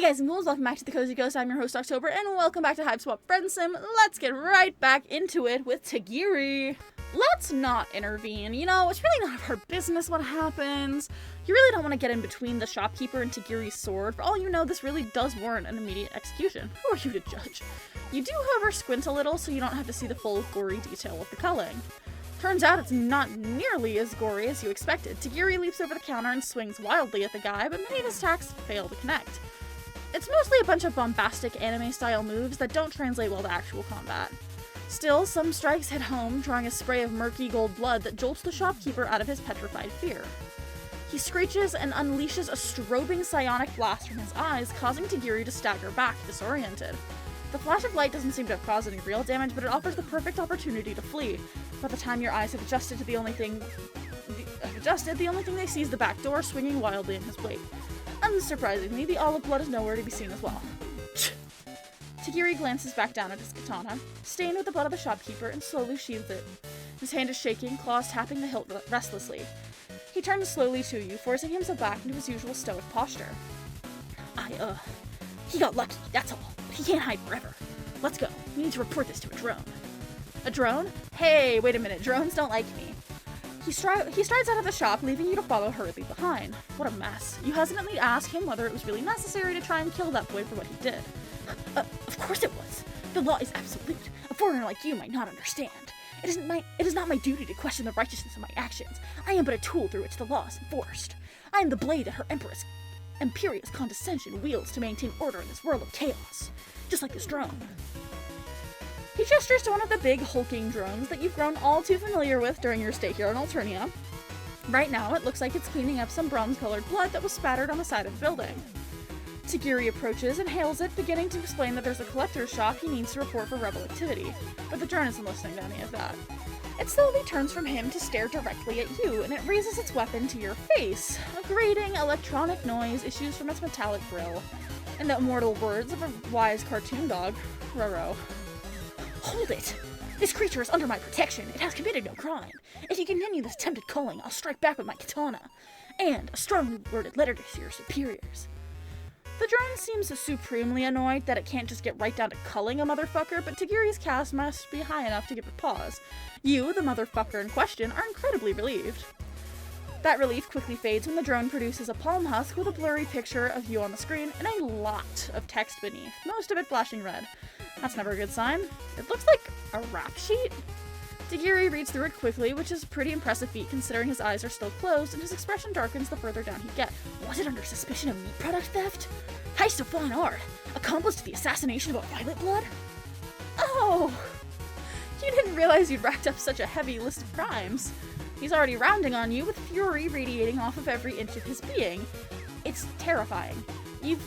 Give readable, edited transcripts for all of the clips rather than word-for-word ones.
Hey guys and ghouls, welcome back to the Cozy Ghost. I'm your host October, and welcome back to Hiveswap Friendsim. Let's get right back into it with Tagiri. Let's not intervene. You know, it's really none of her business what happens. You really don't want to get in between the shopkeeper and Tagiri's sword. For all you know, this really does warrant an immediate execution. Who are you to judge? You do, however, squint a little so you don't have to see the full gory detail of the culling. Turns out it's not nearly as gory as you expected. Tagiri leaps over the counter and swings wildly at the guy, but many of his attacks fail to connect. It's mostly a bunch of bombastic anime-style moves that don't translate well to actual combat. Still, some strikes hit home, drawing a spray of murky gold blood that jolts the shopkeeper out of his petrified fear. He screeches and unleashes a strobing psionic blast from his eyes, causing Tagiri to stagger back, disoriented. The flash of light doesn't seem to have caused any real damage, but it offers the perfect opportunity to flee. By the time your eyes have adjusted to the only thing they see is the back door swinging wildly in his wake. Unsurprisingly, the olive blood is nowhere to be seen as well. Tagiri glances back down at his katana, stained with the blood of the shopkeeper, and slowly sheathes it. His hand is shaking, claws tapping the hilt restlessly. He turns slowly to you, forcing himself back into his usual stoic posture. He got lucky, that's all. He can't hide forever. Let's go. We need to report this to a drone. A drone? Hey, wait a minute, drones don't like me. He strides out of the shop, leaving you to follow hurriedly behind. What a mess. You hesitantly ask him whether it was really necessary to try and kill that boy for what he did. Of course it was. The law is absolute. A foreigner like you might not understand. It is not my duty to question the righteousness of my actions. I am but a tool through which the law is enforced. I am the blade that her imperious condescension wields to maintain order in this world of chaos. Just like this drone. He gestures to one of the big, hulking drones that you've grown all too familiar with during your stay here in Alternia. Right now, it looks like it's cleaning up some bronze-colored blood that was spattered on the side of the building. Tagiri approaches and hails it, beginning to explain that there's a collector's shop he needs to report for rebel activity, but the drone isn't listening to any of that. It slowly turns from him to stare directly at you, and it raises its weapon to your face. A grating, electronic noise issues from its metallic grill. In the immortal words of a wise cartoon dog, Roro. Hold it! This creature is under my protection. It has committed no crime. If you continue this attempted culling, I'll strike back with my katana. And a strongly worded letter to your superiors. The drone seems supremely annoyed that it can't just get right down to culling a motherfucker, but Tagiri's cast must be high enough to give it pause. You, the motherfucker in question, are incredibly relieved. That relief quickly fades when the drone produces a palm husk with a blurry picture of you on the screen and a lot of text beneath, most of it flashing red. That's never a good sign. It looks like a rap sheet. Tagiri reads through it quickly, which is a pretty impressive feat considering his eyes are still closed and his expression darkens the further down he gets. Was it under suspicion of meat product theft? Heist of fine art? Accomplice to the assassination of a violet blood? Oh! You didn't realize you'd racked up such a heavy list of crimes. He's already rounding on you with fury radiating off of every inch of his being. It's terrifying. You've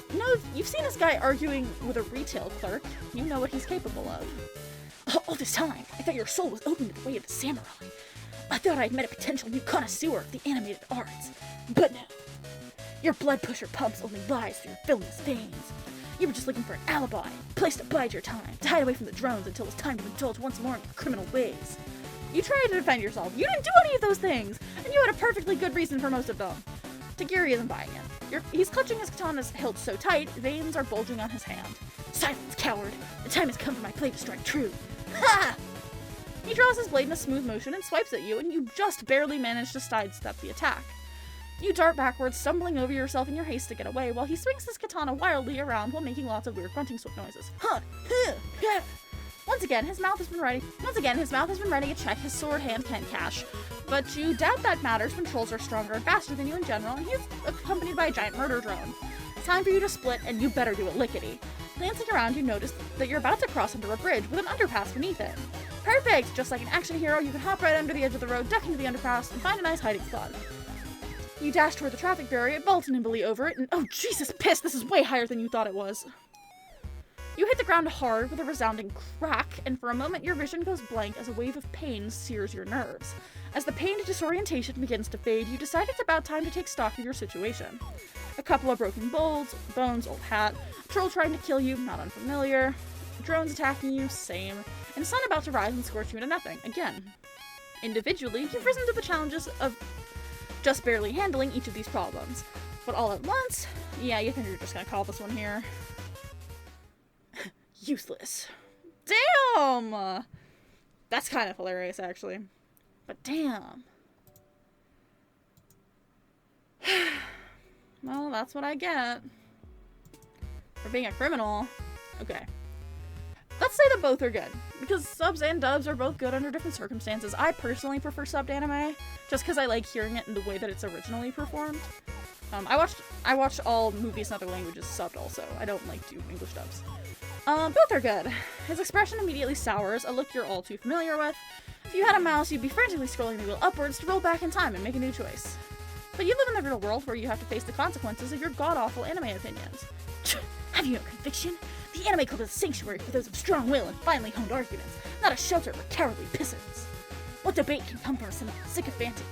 seen this guy arguing with a retail clerk. You know what he's capable of. All this time, I thought your soul was open to the way of the samurai. I thought I'd met a potential new connoisseur of the animated arts. But no. Your blood pusher pumps only lies through your villainous veins. You were just looking for an alibi, a place to bide your time, to hide away from the drones until it was time to indulge once more in your criminal ways. You tried to defend yourself. You didn't do any of those things, and you had a perfectly good reason for most of them. Tagiri isn't buying it. He's clutching his katana's hilt so tight, veins are bulging on his hand. Silence, coward! The time has come for my blade to strike true. Ha! He draws his blade in a smooth motion and swipes at you, and you just barely manage to sidestep the attack. You dart backwards, stumbling over yourself in your haste to get away, while he swings his katana wildly around while making lots of weird grunting noises. Once again, his mouth has been writing a check his sword hand can't cash. But you doubt that matters when trolls are stronger and faster than you in general, and he's accompanied by a giant murder drone. Time for you to split, and you better do it lickety. Glancing around, you notice that you're about to cross under a bridge with an underpass beneath it. Perfect! Just like an action hero, you can hop right under the edge of the road, duck into the underpass, and find a nice hiding spot. You dash toward the traffic barrier, vault nimbly over it, and oh Jesus piss, this is way higher than you thought it was. You hit the ground hard with a resounding crack, and for a moment your vision goes blank as a wave of pain sears your nerves. As the pain and disorientation begins to fade, you decide it's about time to take stock of your situation. A couple of broken bones, old hat, a troll trying to kill you, not unfamiliar, drones attacking you, same, and the sun about to rise and scorch you into nothing, again. Individually, you've risen to the challenges of just barely handling each of these problems. But all at once? Yeah, you think you're just gonna call this one here. Useless. Damn! That's kind of hilarious, actually. But damn. Well, that's what I get. For being a criminal. Okay. Let's say that both are good. Because subs and dubs are both good under different circumstances. I personally prefer subbed anime. Just because I like hearing it in the way that it's originally performed. I watched all movies in other languages subbed also. I don't like do English dubs. Both are good. His expression immediately sours, a look you're all too familiar with. If you had a mouse, you'd be frantically scrolling the wheel upwards to roll back in time and make a new choice. But you live in the real world where you have to face the consequences of your god-awful anime opinions. Have you no conviction? The anime club is a sanctuary for those of strong will and finely honed arguments, not a shelter for cowardly pissants. What debate can come from some sycophantic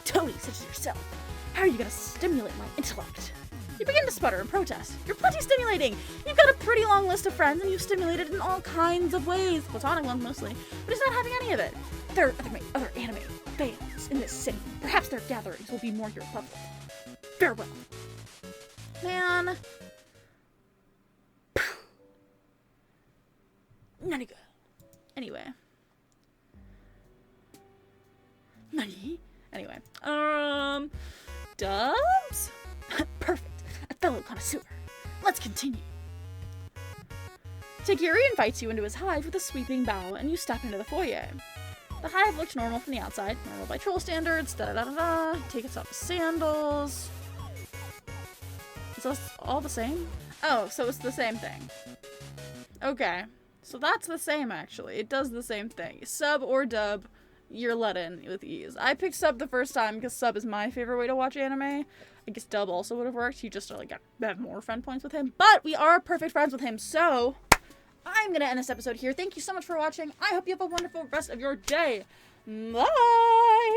toady such as yourself? How are you gonna stimulate my intellect? You begin to sputter and protest. You're plenty stimulating! You've got a pretty long list of friends and you've stimulated in all kinds of ways, platonic ones mostly, but he's not having any of it. There are other anime fans in this city. Perhaps their gatherings will be more your level. Farewell. Man. Nani go. Anyway. Nani? Anyway. Dubs? Perfect. A fellow connoisseur. Let's continue. Tagiri invites you into his hive with a sweeping bow, and you step into the foyer. The hive looks normal from the outside, normal by troll standards, da-da-da-da-da. Take off his sandals. Is this all the same? Oh, so it's the same thing. Okay. So that's the same, actually. It does the same thing. Sub or dub, you're let in with ease. I picked sub the first time because sub is my favorite way to watch anime. I guess dub also would have worked. You just like have more friend points with him. But we are perfect friends with him, so I'm going to end this episode here. Thank you so much for watching. I hope you have a wonderful rest of your day. Bye!